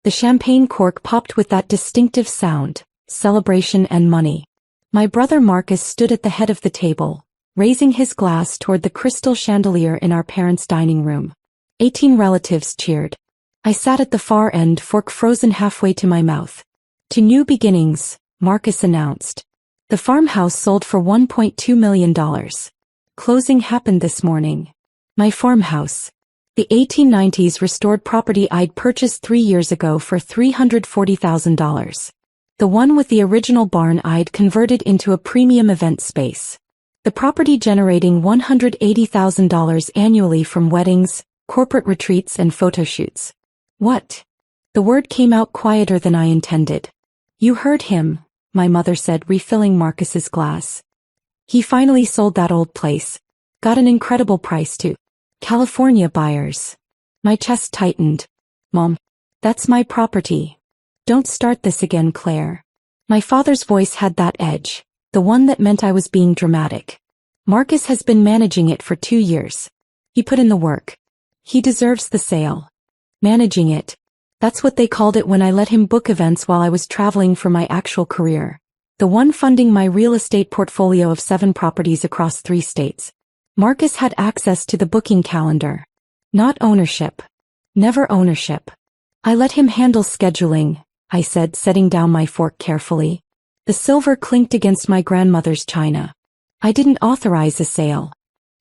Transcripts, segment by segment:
The champagne cork popped with that distinctive sound, celebration and money. My brother Marcus stood at the head of the table, raising his glass toward the crystal chandelier in our parents' dining room. 18 relatives cheered. I sat at the far end, fork frozen halfway to my mouth. To new beginnings, Marcus announced. The farmhouse sold for $1.2 million. Closing happened this morning. My farmhouse. The 1890s restored property I'd purchased 3 years ago for $340,000. The one with the original barn I'd converted into a premium event space. The property generating $180,000 annually from weddings, corporate retreats and photo shoots. What? The word came out quieter than I intended. You heard him, my mother said, refilling Marcus's glass. He finally sold that old place. Got an incredible price too. California buyers. My chest tightened. Mom, that's my property. Don't start this again, Claire. My father's voice had that edge, the one that meant I was being dramatic. Marcus has been managing it for 2 years. He put in the work. He deserves the sale. Managing it. That's what they called it when I let him book events while I was traveling for my actual career. The one funding my real estate portfolio of 7 properties across 3 states. Marcus had access to the booking calendar. Not ownership. Never ownership. I let him handle scheduling, I said, setting down my fork carefully. The silver clinked against my grandmother's china. I didn't authorize a sale.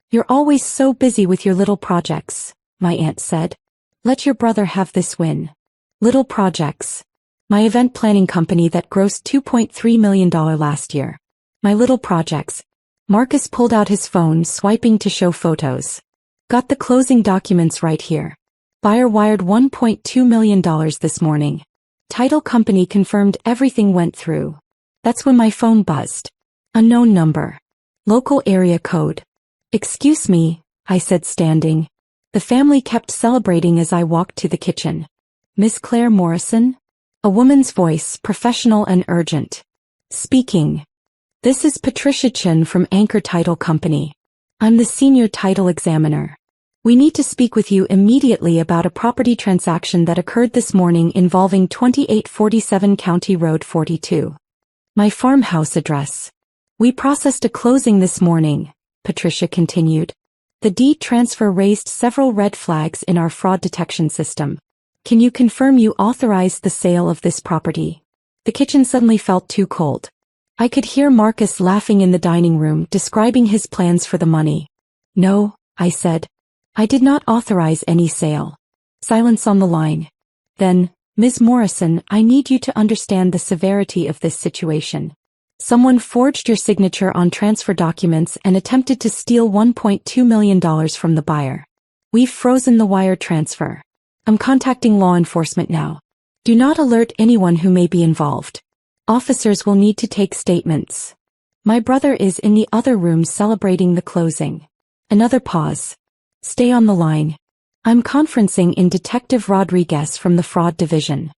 You're always so busy with your little projects, my aunt said. Let your brother have this win. Little projects. My event planning company that grossed $2.3 million last year. My little projects. Marcus pulled out his phone, swiping to show photos. Got the closing documents right here. Buyer wired $1.2 million this morning. Title company confirmed everything went through. That's when my phone buzzed. Unknown number. Local area code. Excuse me, I said, standing. The family kept celebrating as I walked to the kitchen. Miss Claire Morrison? A woman's voice, professional and urgent. Speaking. This is Patricia Chen from Anchor Title Company. I'm the senior title examiner. We need to speak with you immediately about a property transaction that occurred this morning involving 2847 County Road 42. My farmhouse address. We processed a closing this morning, Patricia continued. The deed transfer raised several red flags in our fraud detection system. Can you confirm you authorized the sale of this property? The kitchen suddenly felt too cold. I could hear Marcus laughing in the dining room, describing his plans for the money. No, I said. I did not authorize any sale. Silence on the line. Then, Ms. Morrison, I need you to understand the severity of this situation. Someone forged your signature on transfer documents and attempted to steal $1.2 million from the buyer. We've frozen the wire transfer. I'm contacting law enforcement now. Do not alert anyone who may be involved. Officers will need to take statements. My brother is in the other room celebrating the closing. Another pause. Stay on the line. I'm conferencing in Detective Rodriguez from the Fraud Division.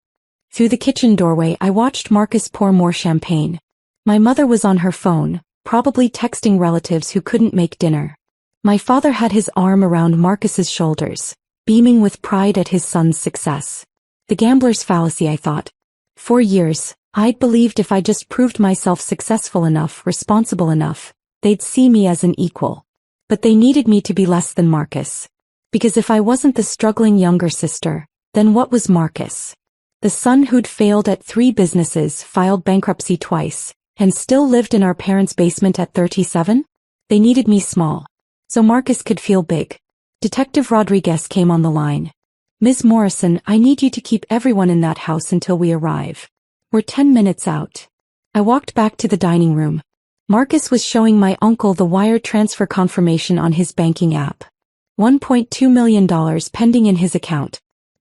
Through the kitchen doorway I watched Marcus pour more champagne. My mother was on her phone, probably texting relatives who couldn't make dinner. My father had his arm around Marcus's shoulders, beaming with pride at his son's success. The gambler's fallacy, I thought. 4 years. I'd believed if I just proved myself successful enough, responsible enough, they'd see me as an equal. But they needed me to be less than Marcus. Because if I wasn't the struggling younger sister, then what was Marcus? The son who'd failed at 3 businesses, filed bankruptcy twice, and still lived in our parents' basement at 37? They needed me small. So Marcus could feel big. Detective Rodriguez came on the line. Ms. Morrison, I need you to keep everyone in that house until we arrive. We're 10 minutes out. I walked back to the dining room. Marcus was showing my uncle the wire transfer confirmation on his banking app. $1.2 million pending in his account.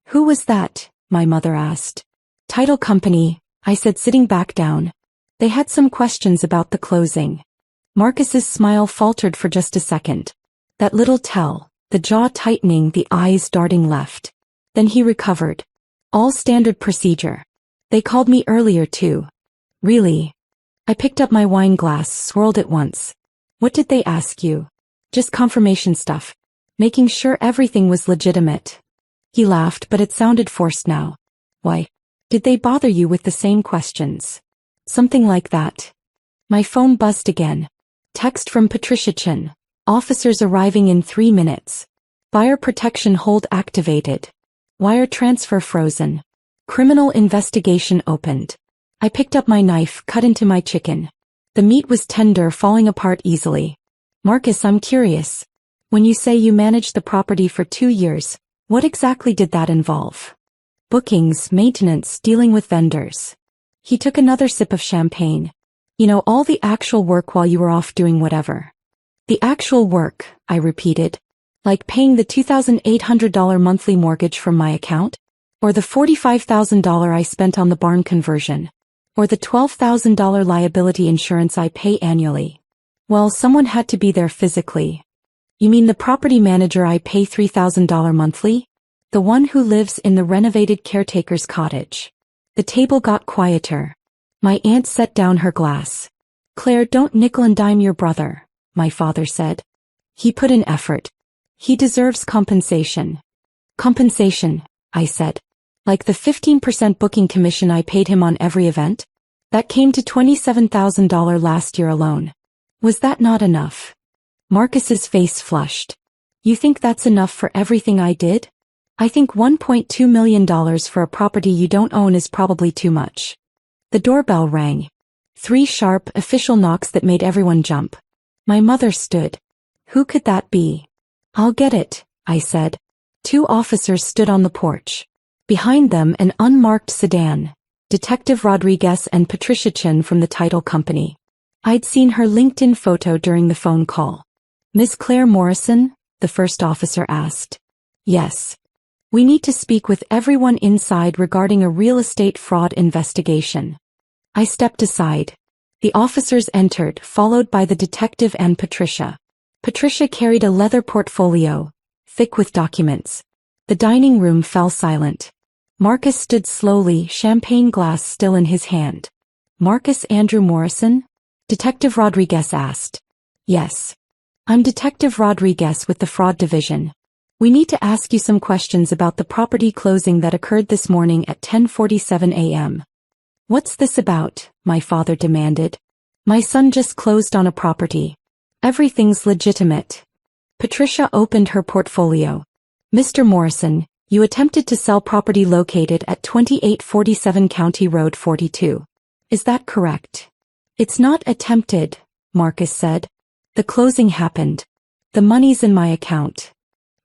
Who was that? My mother asked. Title company, I said, sitting back down. They had some questions about the closing. Marcus's smile faltered for just a second. That little tell, the jaw tightening, the eyes darting left. Then he recovered. All standard procedure. They called me earlier too. Really? I picked up my wine glass, swirled it once. What did they ask you? Just confirmation stuff. Making sure everything was legitimate. He laughed, but it sounded forced now. Why, Did they bother you with the same questions? Something like that. My phone buzzed again. Text from Patricia Chin. Officers arriving in 3 minutes. Buyer protection hold activated. Wire transfer frozen. Criminal investigation opened. I picked up my knife, cut into my chicken. The meat was tender, falling apart easily. Marcus, I'm curious. When you say you managed the property for 2 years, what exactly did that involve? Bookings, maintenance, dealing with vendors. He took another sip of champagne. You know, all the actual work while you were off doing whatever. The actual work, I repeated. Like paying the $2,800 monthly mortgage from my account? Or the $45,000 I spent on the barn conversion? Or the $12,000 liability insurance I pay annually? Well, someone had to be there physically. You mean the property manager I pay $3,000 monthly? The one who lives in the renovated caretaker's cottage. The table got quieter. My aunt set down her glass. Claire, don't nickel and dime your brother, my father said. He put in effort. He deserves compensation. Compensation, I said. Like the 15% booking commission I paid him on every event? That came to $27,000 last year alone. Was that not enough? Marcus's face flushed. You think that's enough for everything I did? I think $1.2 million for a property you don't own is probably too much. The doorbell rang. 3 sharp, official knocks that made everyone jump. My mother stood. Who could that be? I'll get it, I said. 2 officers stood on the porch. Behind them, an unmarked sedan. Detective Rodriguez and Patricia Chin from the title company. I'd seen her LinkedIn photo during the phone call. Miss Claire Morrison? The first officer asked. Yes. We need to speak with everyone inside regarding a real estate fraud investigation. I stepped aside. The officers entered, followed by the detective and Patricia. Patricia carried a leather portfolio, thick with documents. The dining room fell silent. Marcus stood slowly, champagne glass still in his hand. Marcus Andrew Morrison? Detective Rodriguez asked. Yes. I'm Detective Rodriguez with the Fraud Division. We need to ask you some questions about the property closing that occurred this morning at 10:47 a.m. What's this about? My father demanded. My son just closed on a property. Everything's legitimate. Patricia opened her portfolio. Mr. Morrison, you attempted to sell property located at 2847 County Road 42. Is that correct? It's not attempted, Marcus said. The closing happened. The money's in my account.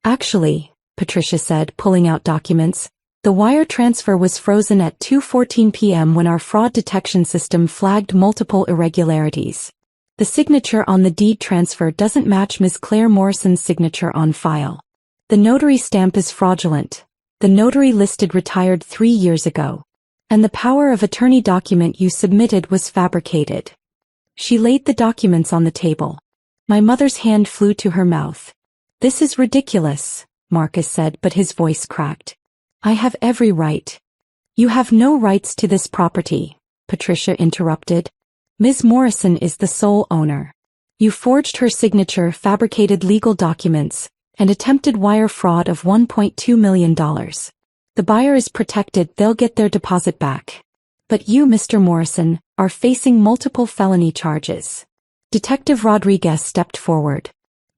Actually, Patricia said, pulling out documents, the wire transfer was frozen at 2:14 p.m. when our fraud detection system flagged multiple irregularities. The signature on the deed transfer doesn't match Ms. Claire Morrison's signature on file. The notary stamp is fraudulent. The notary listed retired 3 years ago. And the power of attorney document you submitted was fabricated. She laid the documents on the table. My mother's hand flew to her mouth. This is ridiculous, Marcus said, but his voice cracked. I have every right. You have no rights to this property, Patricia interrupted. Ms. Morrison is the sole owner. You forged her signature, fabricated legal documents, and attempted wire fraud of $1.2 million. The buyer is protected, they'll get their deposit back. But you, Mr. Morrison, are facing multiple felony charges. Detective Rodriguez stepped forward.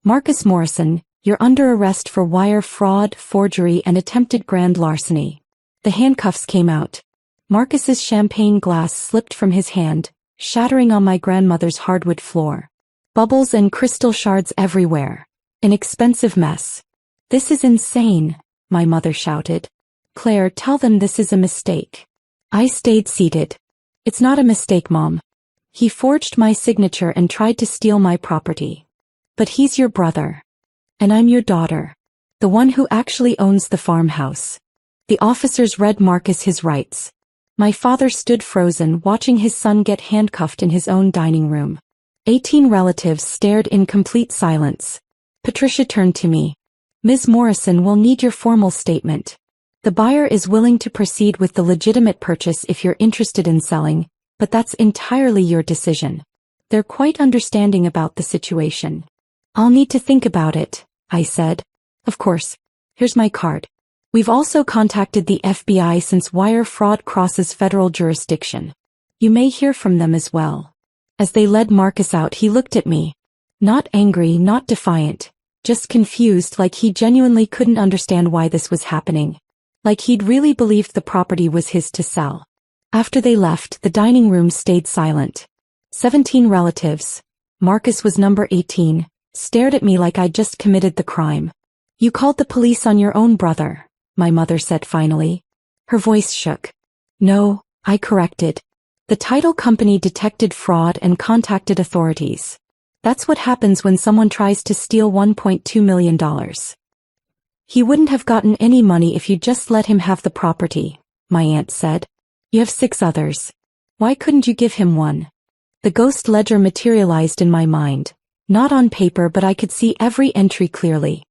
Marcus Morrison, you're under arrest for wire fraud, forgery, and attempted grand larceny. The handcuffs came out. Marcus's champagne glass slipped from his hand, shattering on my grandmother's hardwood floor. Bubbles and crystal shards everywhere. An expensive mess. This is insane, my mother shouted. Claire, tell them this is a mistake. I stayed seated. It's not a mistake, Mom. He forged my signature and tried to steal my property. But he's your brother. And I'm your daughter. The one who actually owns the farmhouse. The officers read Marcus his rights. My father stood frozen, watching his son get handcuffed in his own dining room. 18 relatives stared in complete silence. Patricia turned to me. Ms. Morrison will need your formal statement. The buyer is willing to proceed with the legitimate purchase if you're interested in selling, but that's entirely your decision. They're quite understanding about the situation. I'll need to think about it, I said. Of course. Here's my card. We've also contacted the FBI since wire fraud crosses federal jurisdiction. You may hear from them as well. As they led Marcus out, he looked at me. Not angry, not defiant, just confused, like he genuinely couldn't understand why this was happening. Like he'd really believed the property was his to sell. After they left, the dining room stayed silent. 17 relatives, Marcus was number 18, stared at me like I'd just committed the crime. You called the police on your own brother, my mother said finally. Her voice shook. No, I corrected. The title company detected fraud and contacted authorities. That's what happens when someone tries to steal $1.2 million. He wouldn't have gotten any money if you just let him have the property, my aunt said. You have 6 others. Why couldn't you give him one? The ghost ledger materialized in my mind. Not on paper, but I could see every entry clearly.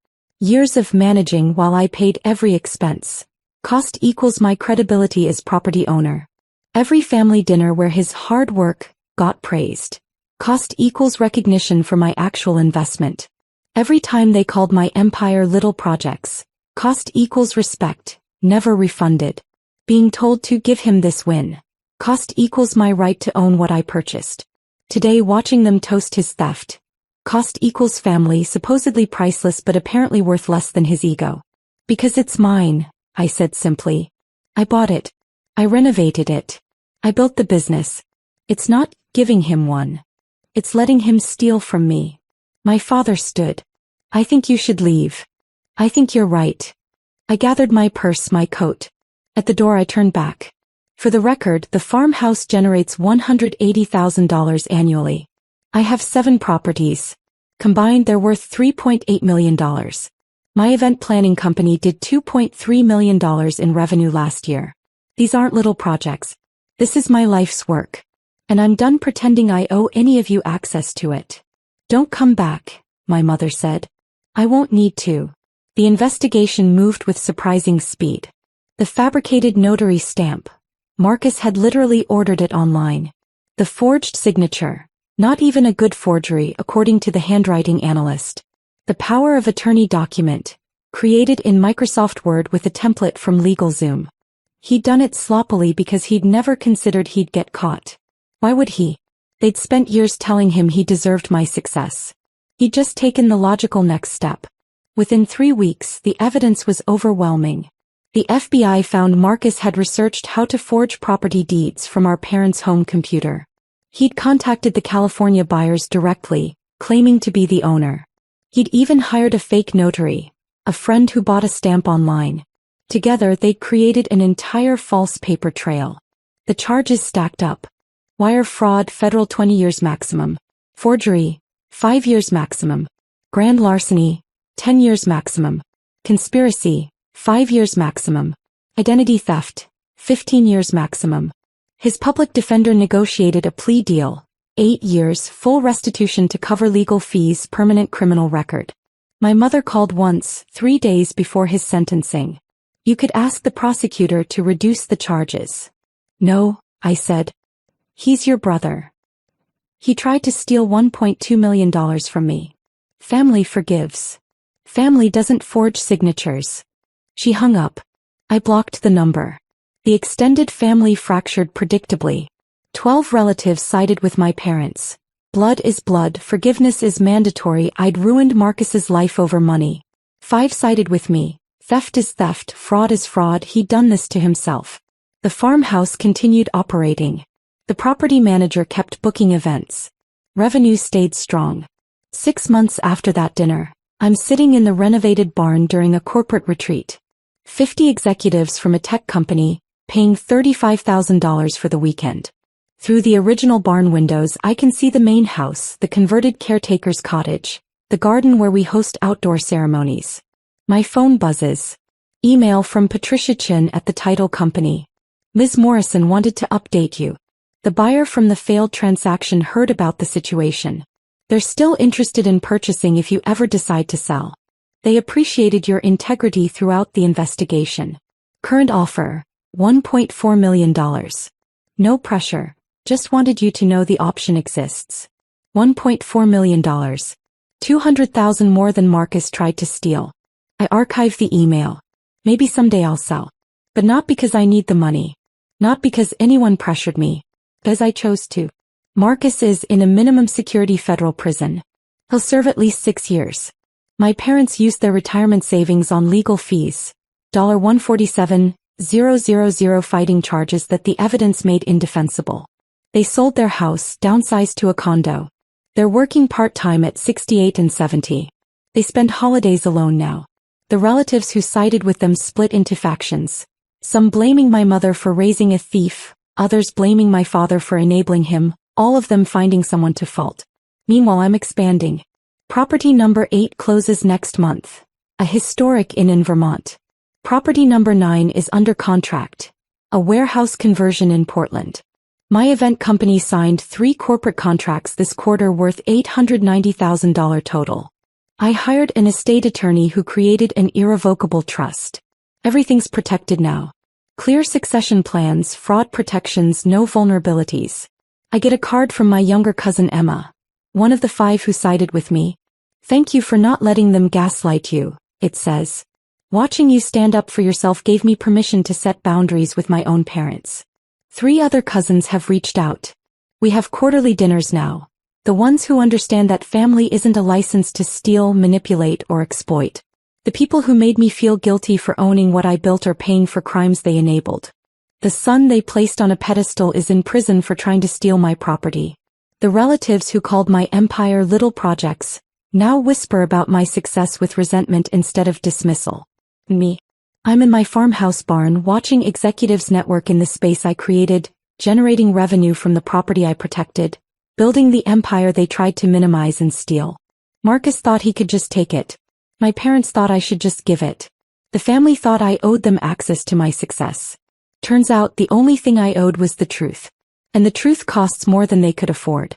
Years of managing while I paid every expense. Cost equals my credibility as property owner. Every family dinner where his hard work got praised. Cost equals recognition for my actual investment. Every time they called my empire little projects. Cost equals respect, never refunded. Being told to give him this win. Cost equals my right to own what I purchased. Today watching them toast his theft. Cost equals family, supposedly priceless but apparently worth less than his ego. Because it's mine, I said simply. I bought it. I renovated it. I built the business. It's not giving him one. It's letting him steal from me. My father stood. I think you should leave. I think you're right. I gathered my purse, my coat. At the door I turned back. For the record, the farmhouse generates $180,000 annually. I have 7 properties. Combined they're worth $3.8 million. My event planning company did $2.3 million in revenue last year. These aren't little projects. This is my life's work. And I'm done pretending I owe any of you access to it. Don't come back, my mother said. I won't need to. The investigation moved with surprising speed. The fabricated notary stamp. Marcus had literally ordered it online. The forged signature. Not even a good forgery, according to the handwriting analyst. The power of attorney document. Created in Microsoft Word with a template from LegalZoom. He'd done it sloppily because he'd never considered he'd get caught. Why would he? They'd spent years telling him he deserved my success. He'd just taken the logical next step. Within 3 weeks, the evidence was overwhelming. The FBI found Marcus had researched how to forge property deeds from our parents' home computer. He'd contacted the California buyers directly, claiming to be the owner. He'd even hired a fake notary, a friend who bought a stamp online. Together they'd created an entire false paper trail. The charges stacked up. Wire fraud, federal 20 years maximum. Forgery, 5 years maximum. Grand larceny, 10 years maximum. Conspiracy, 5 years maximum. Identity theft, 15 years maximum. His public defender negotiated a plea deal, 8 years, full restitution to cover legal fees, permanent criminal record. My mother called once, 3 days before his sentencing. You could ask the prosecutor to reduce the charges. No, I said. He's your brother. He tried to steal $1.2 million from me. Family forgives. Family doesn't forge signatures. She hung up. I blocked the number. The extended family fractured predictably. 12 relatives sided with my parents. Blood is blood, forgiveness is mandatory. I'd ruined Marcus's life over money. 5 sided with me. Theft is theft, fraud is fraud. He'd done this to himself. The farmhouse continued operating. The property manager kept booking events. Revenue stayed strong. 6 months after that dinner, I'm sitting in the renovated barn during a corporate retreat. 50 executives from a tech company, paying $35,000 for the weekend. Through the original barn windows I can see the main house, the converted caretaker's cottage, the garden where we host outdoor ceremonies. My phone buzzes. Email from Patricia Chin at the title company. Ms. Morrison wanted to update you. The buyer from the failed transaction heard about the situation. They're still interested in purchasing if you ever decide to sell. They appreciated your integrity throughout the investigation. Current offer, $1.4 million. No pressure, just wanted you to know the option exists. $1.4 million. $200,000 more than Marcus tried to steal. I archived the email. Maybe someday I'll sell. But not because I need the money. Not because anyone pressured me. Because I chose to. Marcus is in a minimum security federal prison. He'll serve at least 6 years. My parents used their retirement savings on legal fees. $147,000 fighting charges that the evidence made indefensible. They sold their house, downsized to a condo. They're working part-time at 68 and 70. They spend holidays alone now. The relatives who sided with them split into factions. Some blaming my mother for raising a thief, others blaming my father for enabling him, all of them finding someone to fault. Meanwhile, I'm expanding. Property number 8 closes next month. A historic inn in Vermont. Property number 9 is under contract. A warehouse conversion in Portland. My event company signed 3 corporate contracts this quarter worth $890,000 total. I hired an estate attorney who created an irrevocable trust. Everything's protected now. Clear succession plans, fraud protections, no vulnerabilities. I get a card from my younger cousin Emma, one of the 5 who sided with me. Thank you for not letting them gaslight you, it says. Watching you stand up for yourself gave me permission to set boundaries with my own parents. 3 other cousins have reached out. We have quarterly dinners now. The ones who understand that family isn't a license to steal, manipulate, or exploit. The people who made me feel guilty for owning what I built or paying for crimes they enabled. The son they placed on a pedestal is in prison for trying to steal my property. The relatives who called my empire little projects, now whisper about my success with resentment instead of dismissal. Me. I'm in my farmhouse barn watching executives network in the space I created, generating revenue from the property I protected, building the empire they tried to minimize and steal. Marcus thought he could just take it. My parents thought I should just give it. The family thought I owed them access to my success. Turns out the only thing I owed was the truth. And the truth costs more than they could afford.